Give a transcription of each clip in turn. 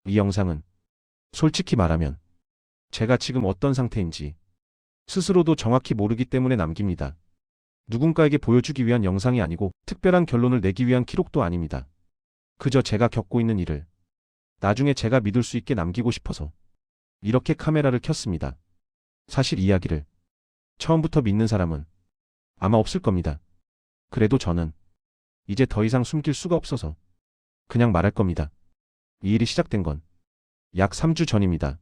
이 영상은 솔직히 말하면 제가 지금 어떤 상태인지 스스로도 정확히 모르기 때문에 남깁니다. 누군가에게 보여주기 위한 영상이 아니고 특별한 결론을 내기 위한 기록도 아닙니다. 그저 제가 겪고 있는 일을 나중에 제가 믿을 수 있게 남기고 싶어서 이렇게 카메라를 켰습니다. 사실 이야기를 처음부터 믿는 사람은 아마 없을 겁니다. 그래도 저는 이제 더 이상 숨길 수가 없어서 그냥 말할 겁니다. 이 일이 시작된 건 약 3주 전입니다.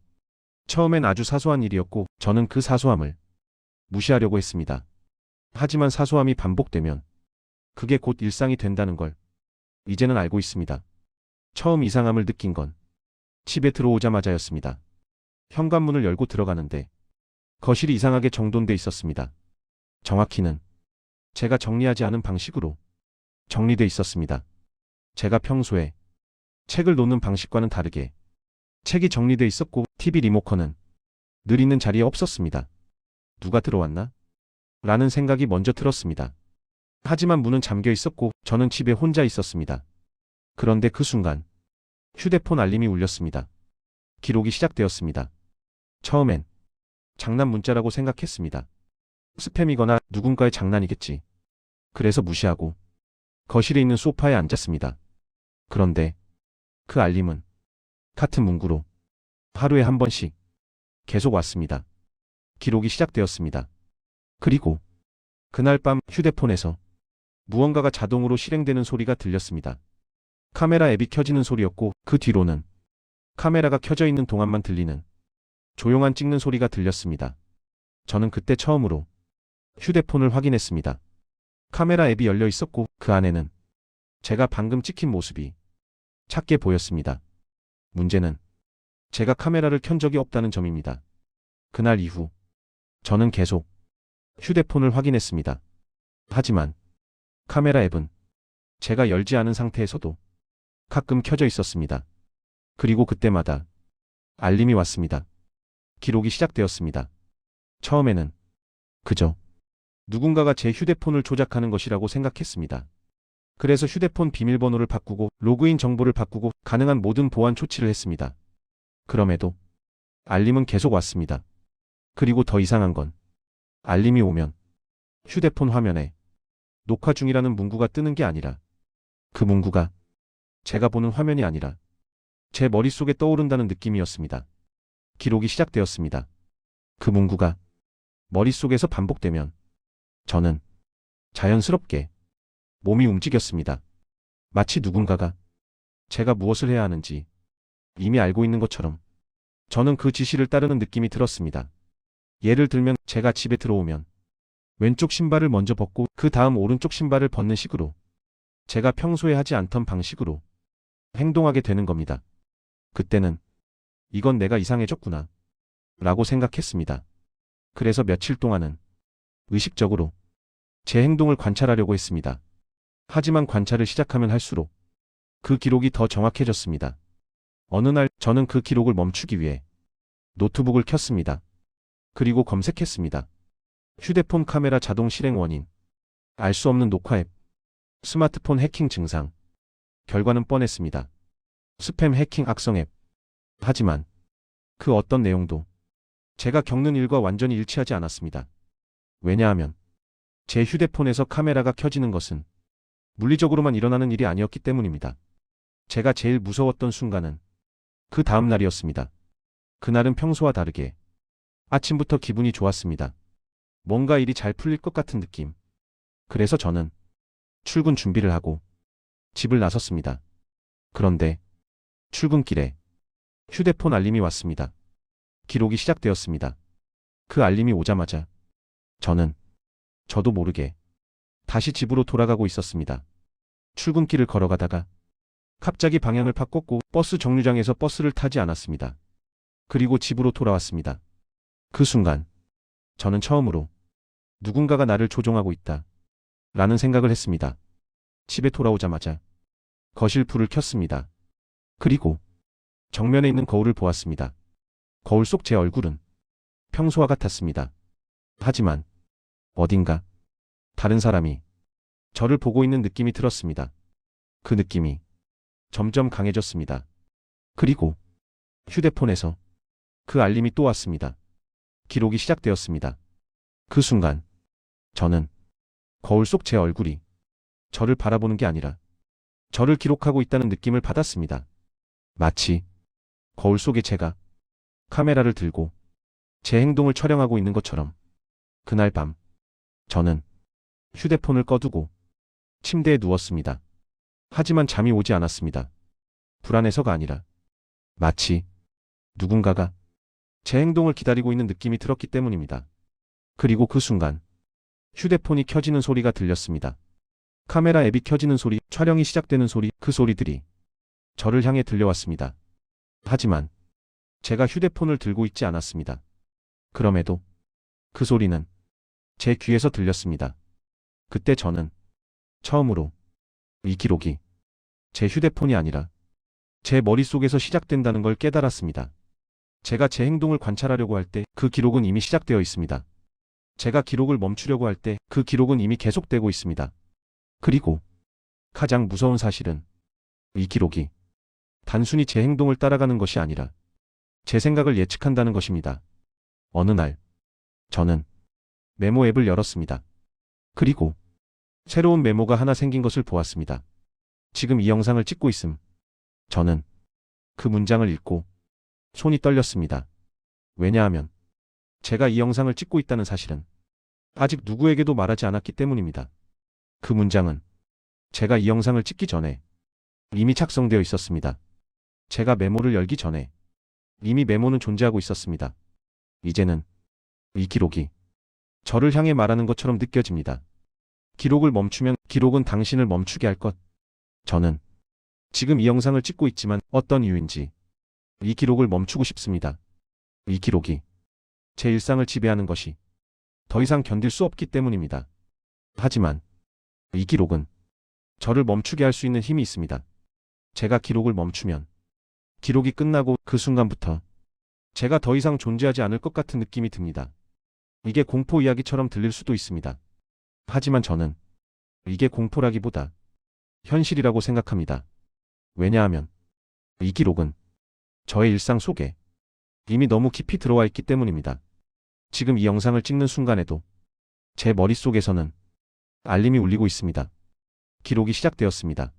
처음엔 아주 사소한 일이었고 저는 그 사소함을 무시하려고 했습니다. 하지만 사소함이 반복되면 그게 곧 일상이 된다는 걸 이제는 알고 있습니다. 처음 이상함을 느낀 건 집에 들어오자마자였습니다. 현관문을 열고 들어가는데 거실이 이상하게 정돈돼 있었습니다. 정확히는 제가 정리하지 않은 방식으로 정리돼 있었습니다. 제가 평소에 책을 놓는 방식과는 다르게 책이 정리돼 있었고 TV 리모컨은 늘 있는 자리에 없었습니다. 누가 들어왔나? 라는 생각이 먼저 들었습니다. 하지만 문은 잠겨 있었고 저는 집에 혼자 있었습니다. 그런데 그 순간 휴대폰 알림이 울렸습니다. 기록이 시작되었습니다. 처음엔 장난 문자라고 생각했습니다. 스팸이거나 누군가의 장난이겠지. 그래서 무시하고 거실에 있는 소파에 앉았습니다. 그런데 그 알림은 같은 문구로 하루에 한 번씩 계속 왔습니다. 기록이 시작되었습니다. 그리고 그날 밤 휴대폰에서 무언가가 자동으로 실행되는 소리가 들렸습니다. 카메라 앱이 켜지는 소리였고 그 뒤로는 카메라가 켜져 있는 동안만 들리는 조용한 찍는 소리가 들렸습니다. 저는 그때 처음으로 휴대폰을 확인했습니다. 카메라 앱이 열려 있었고 그 안에는 제가 방금 찍힌 모습이 작게 보였습니다. 문제는 제가 카메라를 켠 적이 없다는 점입니다. 그날 이후 저는 계속 휴대폰을 확인했습니다. 하지만 카메라 앱은 제가 열지 않은 상태에서도 가끔 켜져 있었습니다. 그리고 그때마다 알림이 왔습니다. 기록이 시작되었습니다. 처음에는 그저 누군가가 제 휴대폰을 조작하는 것이라고 생각했습니다. 그래서 휴대폰 비밀번호를 바꾸고 로그인 정보를 바꾸고 가능한 모든 보안 조치를 했습니다. 그럼에도 알림은 계속 왔습니다. 그리고 더 이상한 건 알림이 오면 휴대폰 화면에 녹화 중이라는 문구가 뜨는 게 아니라 그 문구가 제가 보는 화면이 아니라 제 머릿속에 떠오른다는 느낌이었습니다. 기록이 시작되었습니다. 그 문구가 머릿속에서 반복되면 저는 자연스럽게 몸이 움직였습니다. 마치 누군가가 제가 무엇을 해야 하는지 이미 알고 있는 것처럼 저는 그 지시를 따르는 느낌이 들었습니다. 예를 들면 제가 집에 들어오면 왼쪽 신발을 먼저 벗고 그 다음 오른쪽 신발을 벗는 식으로 제가 평소에 하지 않던 방식으로 행동하게 되는 겁니다. 그때는 이건 내가 이상해졌구나 라고 생각했습니다. 그래서 며칠 동안은 의식적으로 제 행동을 관찰하려고 했습니다. 하지만 관찰을 시작하면 할수록 그 기록이 더 정확해졌습니다. 어느 날 저는 그 기록을 멈추기 위해 노트북을 켰습니다. 그리고 검색했습니다. 휴대폰 카메라 자동 실행 원인, 알 수 없는 녹화 앱, 스마트폰 해킹 증상. 결과는 뻔했습니다. 스팸 해킹 악성 앱. 하지만 그 어떤 내용도 제가 겪는 일과 완전히 일치하지 않았습니다. 왜냐하면 제 휴대폰에서 카메라가 켜지는 것은 물리적으로만 일어나는 일이 아니었기 때문입니다. 제가 제일 무서웠던 순간은 그 다음 날이었습니다. 그날은 평소와 다르게 아침부터 기분이 좋았습니다. 뭔가 일이 잘 풀릴 것 같은 느낌. 그래서 저는 출근 준비를 하고 집을 나섰습니다. 그런데 출근길에 휴대폰 알림이 왔습니다. 기록이 시작되었습니다. 그 알림이 오자마자 저도 모르게 다시 집으로 돌아가고 있었습니다. 출근길을 걸어가다가 갑자기 방향을 바꿨고 버스 정류장에서 버스를 타지 않았습니다. 그리고 집으로 돌아왔습니다. 그 순간 저는 처음으로 누군가가 나를 조종하고 있다 라는 생각을 했습니다. 집에 돌아오자마자 거실 불을 켰습니다. 그리고 정면에 있는 거울을 보았습니다. 거울 속 제 얼굴은 평소와 같았습니다. 하지만 어딘가 다른 사람이 저를 보고 있는 느낌이 들었습니다. 그 느낌이 점점 강해졌습니다. 그리고 휴대폰에서 그 알림이 또 왔습니다. 기록이 시작되었습니다. 그 순간 저는 거울 속 제 얼굴이 저를 바라보는 게 아니라 저를 기록하고 있다는 느낌을 받았습니다. 마치 거울 속에 제가 카메라를 들고 제 행동을 촬영하고 있는 것처럼. 그날 밤 저는 휴대폰을 꺼두고 침대에 누웠습니다. 하지만 잠이 오지 않았습니다. 불안해서가 아니라 마치 누군가가 제 행동을 기다리고 있는 느낌이 들었기 때문입니다. 그리고 그 순간 휴대폰이 켜지는 소리가 들렸습니다. 카메라 앱이 켜지는 소리, 촬영이 시작되는 소리, 그 소리들이 저를 향해 들려왔습니다. 하지만 제가 휴대폰을 들고 있지 않았습니다. 그럼에도 그 소리는 제 귀에서 들렸습니다. 그때 저는 처음으로 이 기록이 제 휴대폰이 아니라 제 머릿속에서 시작된다는 걸 깨달았습니다. 제가 제 행동을 관찰하려고 할 때 그 기록은 이미 시작되어 있습니다. 제가 기록을 멈추려고 할 때 그 기록은 이미 계속되고 있습니다. 그리고 가장 무서운 사실은 이 기록이 단순히 제 행동을 따라가는 것이 아니라 제 생각을 예측한다는 것입니다. 어느 날 저는 메모 앱을 열었습니다. 그리고 새로운 메모가 하나 생긴 것을 보았습니다. 지금 이 영상을 찍고 있음. 저는 그 문장을 읽고 손이 떨렸습니다. 왜냐하면 제가 이 영상을 찍고 있다는 사실은 아직 누구에게도 말하지 않았기 때문입니다. 그 문장은 제가 이 영상을 찍기 전에 이미 작성되어 있었습니다. 제가 메모를 열기 전에 이미 메모는 존재하고 있었습니다. 이제는 이 기록이 저를 향해 말하는 것처럼 느껴집니다. 기록을 멈추면 기록은 당신을 멈추게 할 것. 저는 지금 이 영상을 찍고 있지만 어떤 이유인지 이 기록을 멈추고 싶습니다. 이 기록이 제 일상을 지배하는 것이 더 이상 견딜 수 없기 때문입니다. 하지만 이 기록은 저를 멈추게 할 수 있는 힘이 있습니다. 제가 기록을 멈추면 기록이 끝나고 그 순간부터 제가 더 이상 존재하지 않을 것 같은 느낌이 듭니다. 이게 공포 이야기처럼 들릴 수도 있습니다. 하지만 저는 이게 공포라기보다 현실이라고 생각합니다. 왜냐하면 이 기록은 저의 일상 속에 이미 너무 깊이 들어와 있기 때문입니다. 지금 이 영상을 찍는 순간에도 제 머릿속에서는 알림이 울리고 있습니다. 기록이 시작되었습니다.